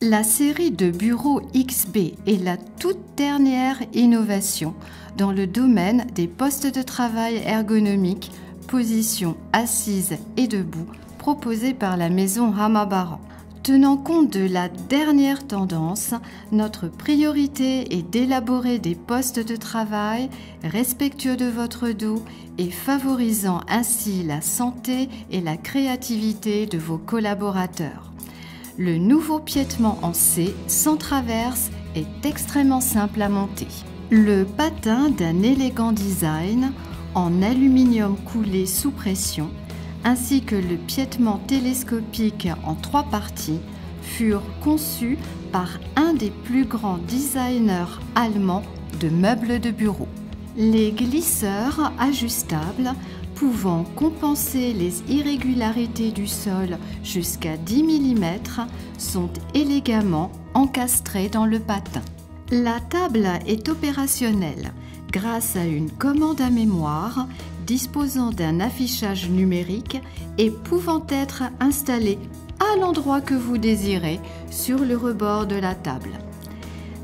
La série de bureaux XB est la toute dernière innovation dans le domaine des postes de travail ergonomiques, position assise et debout, proposés par la maison Hamabaran. Tenant compte de la dernière tendance, notre priorité est d'élaborer des postes de travail respectueux de votre dos et favorisant ainsi la santé et la créativité de vos collaborateurs. Le nouveau piétement en C sans traverse est extrêmement simple à monter. Le patin d'un élégant design en aluminium coulé sous pression ainsi que le piétement télescopique en 3 parties furent conçus par un des plus grands designers allemands de meubles de bureau. Les glisseurs ajustables pouvant compenser les irrégularités du sol jusqu'à 10 mm sont élégamment encastrés dans le patin. La table est opérationnelle grâce à une commande à mémoire disposant d'un affichage numérique et pouvant être installée à l'endroit que vous désirez sur le rebord de la table.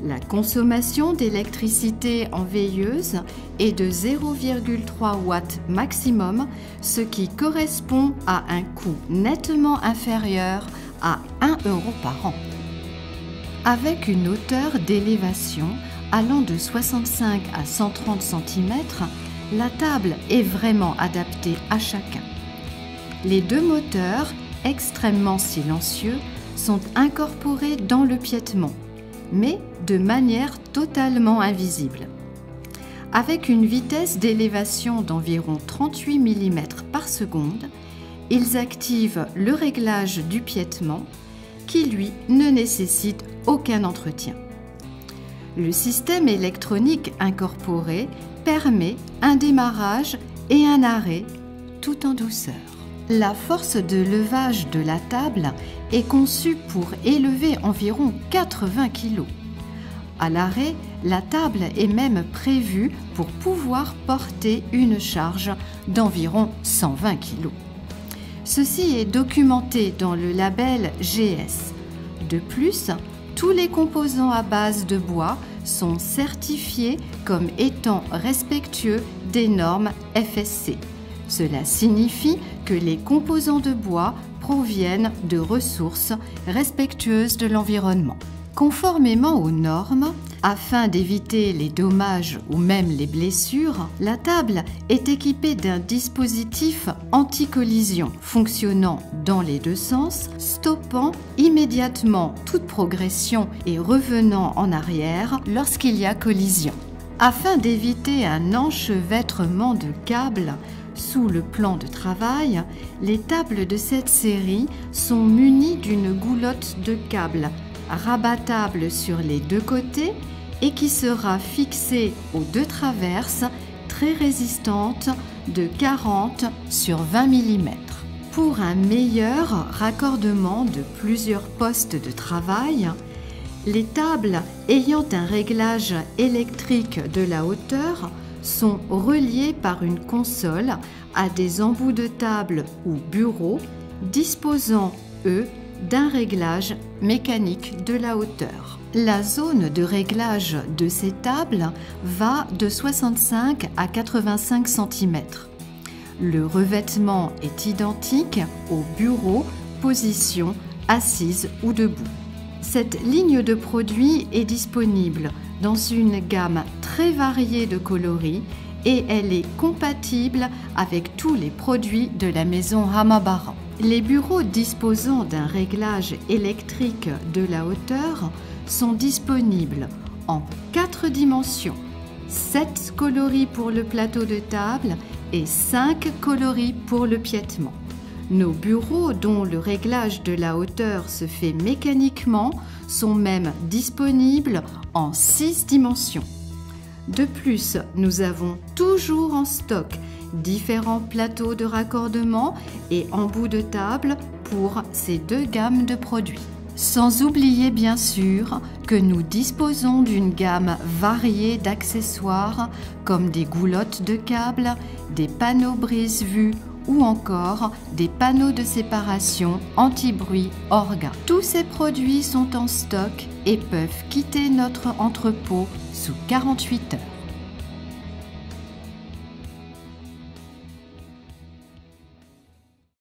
La consommation d'électricité en veilleuse est de 0,3 watts maximum, ce qui correspond à un coût nettement inférieur à 1 € par an. Avec une hauteur d'élévation allant de 65 à 130 cm, la table est vraiment adaptée à chacun. Les 2 moteurs, extrêmement silencieux, sont incorporés dans le piétement, mais de manière totalement invisible. Avec une vitesse d'élévation d'environ 38 mm par seconde, ils activent le réglage du piétement qui, lui, ne nécessite aucun entretien. Le système électronique incorporé permet un démarrage et un arrêt tout en douceur. La force de levage de la table est conçue pour élever environ 80 kg. À l'arrêt, la table est même prévue pour pouvoir porter une charge d'environ 120 kg. Ceci est documenté dans le label GS. De plus, tous les composants à base de bois sont certifiés comme étant respectueux des normes FSC. Cela signifie que les composants de bois proviennent de ressources respectueuses de l'environnement. Conformément aux normes, afin d'éviter les dommages ou même les blessures, la table est équipée d'un dispositif anti-collision fonctionnant dans les 2 sens, stoppant immédiatement toute progression et revenant en arrière lorsqu'il y a collision. Afin d'éviter un enchevêtrement de câbles sous le plan de travail, les tables de cette série sont munies d'une goulotte de câble rabattable sur les 2 côtés et qui sera fixée aux 2 traverses très résistantes de 40 sur 20 mm. Pour un meilleur raccordement de plusieurs postes de travail, les tables ayant un réglage électrique de la hauteur sont reliées par une console à des embouts de table ou bureaux disposant, eux, d'un réglage mécanique de la hauteur. La zone de réglage de ces tables va de 65 à 85 cm. Le revêtement est identique au bureau, position assise ou debout. Cette ligne de produits est disponible dans une gamme très variée de coloris et elle est compatible avec tous les produits de la maison Hamabaran. Les bureaux disposant d'un réglage électrique de la hauteur sont disponibles en 4 dimensions, 7 coloris pour le plateau de table et 5 coloris pour le piétement. Nos bureaux dont le réglage de la hauteur se fait mécaniquement sont même disponibles en 6 dimensions. De plus, nous avons toujours en stock différents plateaux de raccordement et embouts de table pour ces 2 gammes de produits. Sans oublier bien sûr que nous disposons d'une gamme variée d'accessoires comme des goulottes de câbles, des panneaux brise-vue ou encore des panneaux de séparation anti-bruit Orga. Tous ces produits sont en stock et peuvent quitter notre entrepôt sous 48 heures.